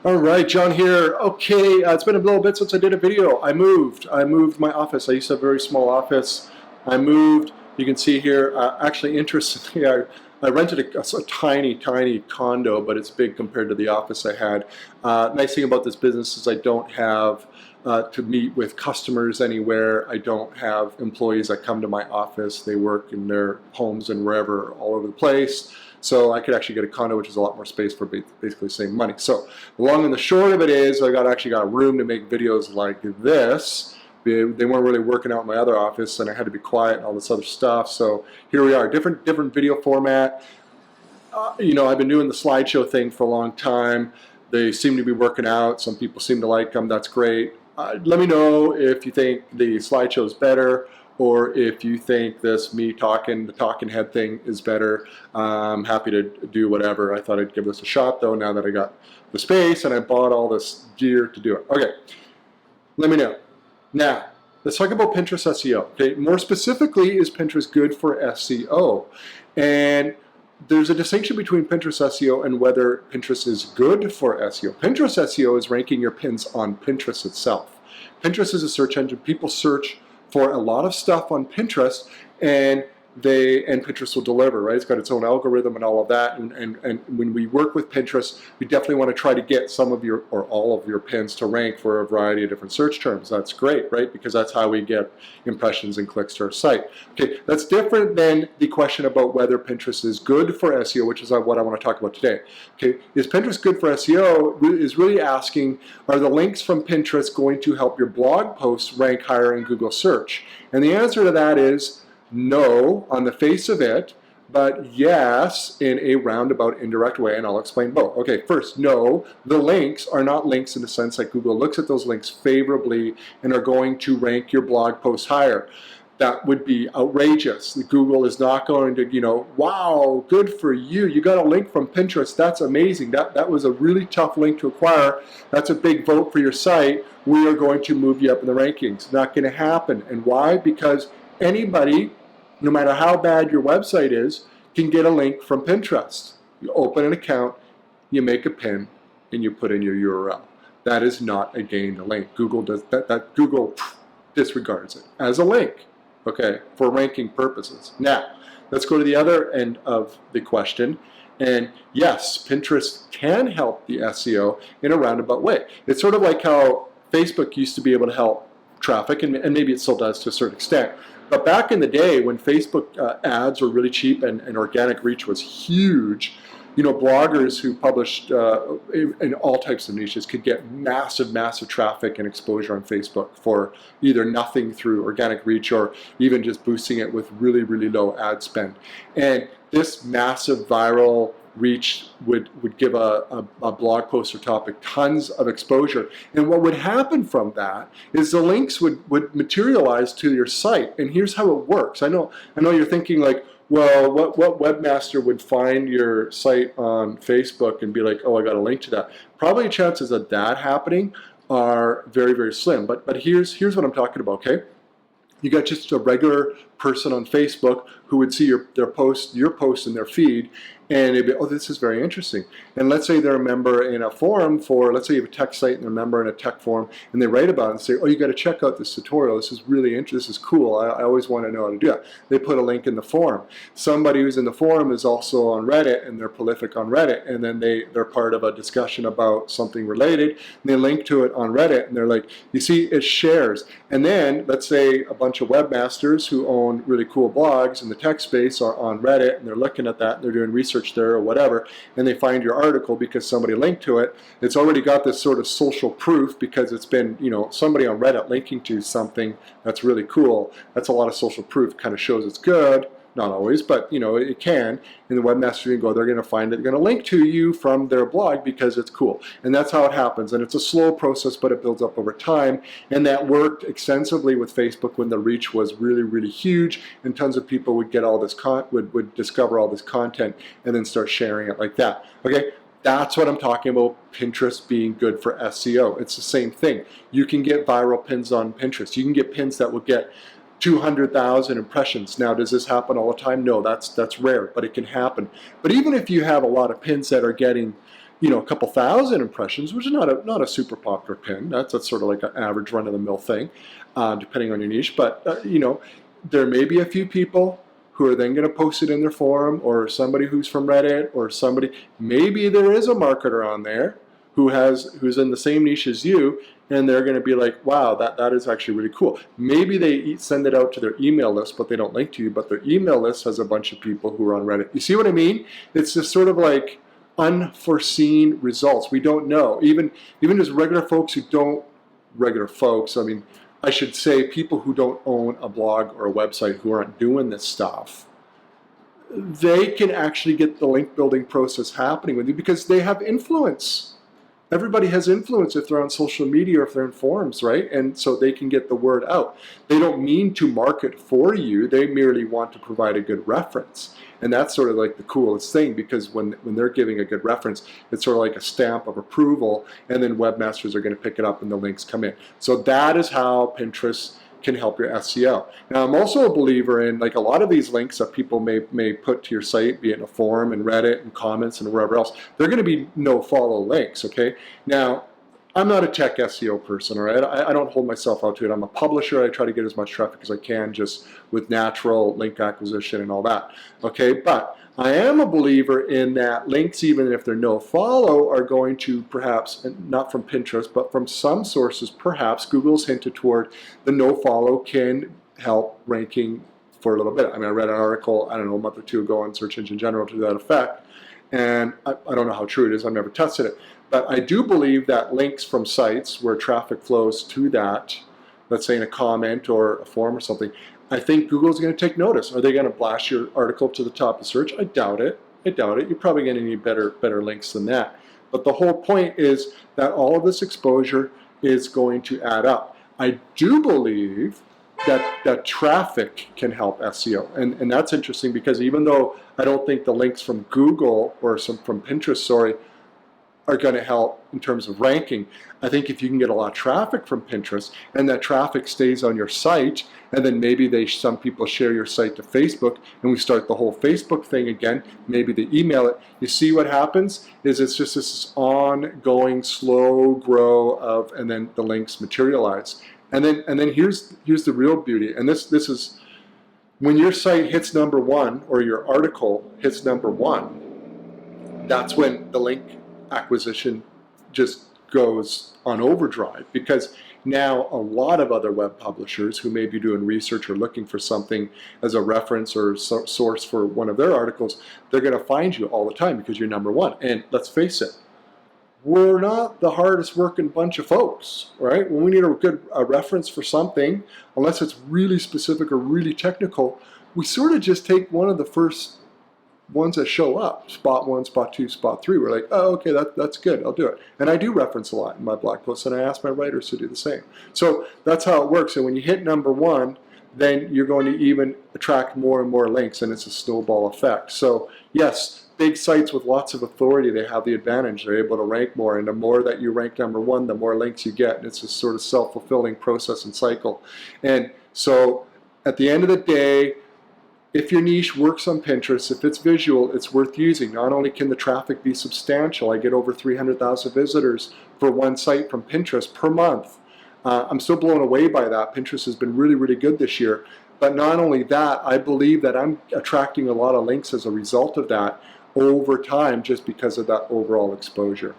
All right, John here. Okay, it's been a little bit since I did a video. I moved my office. I used to have a very small office. I moved. You can see here, actually interestingly, I rented a tiny condo, but it's big compared to the office I had. Nice thing about this business is I don't have to meet with customers anywhere. I don't have employees that come to my office. They work in their homes and wherever, all over the place. So I could actually get a condo, which is a lot more space for basically the same money. So the long and the short of it is I actually got room to make videos like this. They weren't really working out in my other office, and I had to be quiet and all this other stuff. So here we are, different video format. I've been doing the slideshow thing for a long time. They seem to be working out. Some people seem to like them. That's great. Let me know if you think the slideshow is better, or if you think this the talking head thing is better. I'm happy to do whatever. I thought I'd give this a shot though, now that I got the space and I bought all this gear to do it. Okay, let me know. Now, let's talk about Pinterest SEO. Okay, more specifically, is Pinterest good for SEO? And there's a distinction between Pinterest SEO and whether Pinterest is good for SEO. Pinterest SEO is ranking your pins on Pinterest itself. Pinterest is a search engine. People search for a lot of stuff on Pinterest, and Pinterest will deliver, right? It's got its own algorithm and all of that. And when we work with Pinterest, we definitely want to try to get some of your or all of your pins to rank for a variety of different search terms. That's great, right? Because that's how we get impressions and clicks to our site. Okay, that's different than the question about whether Pinterest is good for SEO, which is what I want to talk about today. Okay, is Pinterest good for SEO? Is really asking, are the links from Pinterest going to help your blog posts rank higher in Google search? And the answer to that is no, on the face of it, but yes, in a roundabout, indirect way, and I'll explain both. Okay, first, no, the links are not links in the sense that Google looks at those links favorably and are going to rank your blog post higher. That would be outrageous. Google is not going to, wow, good for you. You got a link from Pinterest. That's amazing. That was a really tough link to acquire. That's a big vote for your site. We are going to move you up in the rankings. Not going to happen. And why? Because anybody, no matter how bad your website is, can get a link from Pinterest. You open an account, you make a pin, and you put in your URL. That is not a gained link. Google does that. Google disregards it as a link, okay, for ranking purposes. Now, let's go to the other end of the question. And yes, Pinterest can help the SEO in a roundabout way. It's sort of like how Facebook used to be able to help traffic, and maybe it still does to a certain extent. But back in the day when Facebook ads were really cheap and organic reach was huge, bloggers who published in all types of niches could get massive traffic and exposure on Facebook for either nothing through organic reach or even just boosting it with really low ad spend. And this massive viral reach would give a blog post or topic tons of exposure. And what would happen from that is the links would materialize to your site. And here's how it works. I know you're thinking like, well, what webmaster would find your site on Facebook and be like, oh, I got a link to that? Probably chances of that happening are very slim. But here's what I'm talking about, okay? You got just a regular person on Facebook who would see your post in their feed, and it'd be, oh, this is very interesting. And let's say they're a member in a forum let's say you have a tech site and they're a member in a tech forum, and they write about it and say, oh, you got to check out this tutorial. This is really interesting. This is cool. I always want to know how to do it. They put a link in the forum. Somebody who's in the forum is also on Reddit, and they're prolific on Reddit, and then they're part of a discussion about something related, and they link to it on Reddit, and they're like, you see, it shares. And then let's say a bunch of webmasters who own really cool blogs in the tech space are on Reddit, and they're looking at that, and they're doing research there or whatever, and they find your article because somebody linked to it. It's already got this sort of social proof because it's been, somebody on Reddit linking to something that's really cool. That's a lot of social proof. Kind of shows it's good. Not always, but it can. And the webmaster can go, they're going to find it, they're going to link to you from their blog because it's cool. And that's how it happens. And it's a slow process, but it builds up over time. And that worked extensively with Facebook when the reach was really huge, and tons of people would get all this would discover all this content and then start sharing it like that. Okay. That's what I'm talking about, Pinterest being good for SEO. It's the same thing. You can get viral pins on Pinterest. You can get pins that will get 200,000 impressions. Now, does this happen all the time? No, that's rare, but it can happen. But even if you have a lot of pins that are getting a couple thousand impressions, which is not a super popular pin. That's sort of like an average run-of-the-mill thing, depending on your niche. But there may be a few people who are then going to post it in their forum, or somebody who's from Reddit, or somebody. Maybe there is a marketer on there who's in the same niche as you, and they're going to be like, wow, that is actually really cool. Maybe they send it out to their email list, but they don't link to you, but their email list has a bunch of people who are on Reddit. You see what I mean? It's just sort of like unforeseen results. We don't know. Even as regular folks, I mean, I should say people who don't own a blog or a website, who aren't doing this stuff, they can actually get the link building process happening with you because they have influence. Everybody has influence if they're on social media or if they're in forums, right? And so they can get the word out. They don't mean to market for you. They merely want to provide a good reference. And that's sort of like the coolest thing, because when they're giving a good reference, it's sort of like a stamp of approval, and then webmasters are going to pick it up and the links come in. So that is how Pinterest can help your SEO. Now, I'm also a believer in, like, a lot of these links that people may put to your site, be it in a forum and Reddit and comments and wherever else, they're going to be no-follow links, okay? Now, I'm not a tech SEO person, all right? I don't hold myself out to it. I'm a publisher. I try to get as much traffic as I can just with natural link acquisition and all that, okay? But I am a believer in that links, even if they're no-follow, are going to perhaps, not from Pinterest, but from some sources, perhaps Google's hinted toward the no-follow can help ranking for a little bit. I mean, I read an article, I don't know, a month or two ago on Search Engine General to that effect, and I don't know how true it is. I've never tested it. But I do believe that links from sites where traffic flows to that, let's say in a comment or a forum or something, I think Google's going to take notice. Are they going to blast your article to the top of search? I doubt it. You're probably going to need better links than that. But the whole point is that all of this exposure is going to add up. I do believe that traffic can help SEO. And that's interesting, because even though I don't think the links from Google or from Pinterest, are going to help in terms of ranking, I think if you can get a lot of traffic from Pinterest and that traffic stays on your site, and then maybe some people share your site to Facebook, and we start the whole Facebook thing again, maybe they email it, you see what happens is it's just this ongoing slow grow of, and then the links materialize. And then here's the real beauty, and this is when your site hits number one, or your article hits number one, that's when the link acquisition just goes on overdrive, because now a lot of other web publishers who may be doing research or looking for something as a reference or source for one of their articles, they're going to find you all the time because you're number one. And let's face it, we're not the hardest working bunch of folks, right? When we need a good reference for something, unless it's really specific or really technical, we sort of just take one of the first ones that show up, spot one, spot two, spot three. We're like, oh, okay, that's good, I'll do it. And I do reference a lot in my blog posts, and I ask my writers to do the same. So that's how it works. And when you hit number one, then you're going to even attract more and more links, and it's a snowball effect. So yes, big sites with lots of authority, they have the advantage. They're able to rank more, and the more that you rank number one, the more links you get, and it's a sort of self-fulfilling process and cycle. And so at the end of the day, if your niche works on Pinterest, if it's visual, it's worth using. Not only can the traffic be substantial, I get over 300,000 visitors for one site from Pinterest per month. I'm still blown away by that. Pinterest has been really, really good this year. But not only that, I believe that I'm attracting a lot of links as a result of that over time, just because of that overall exposure.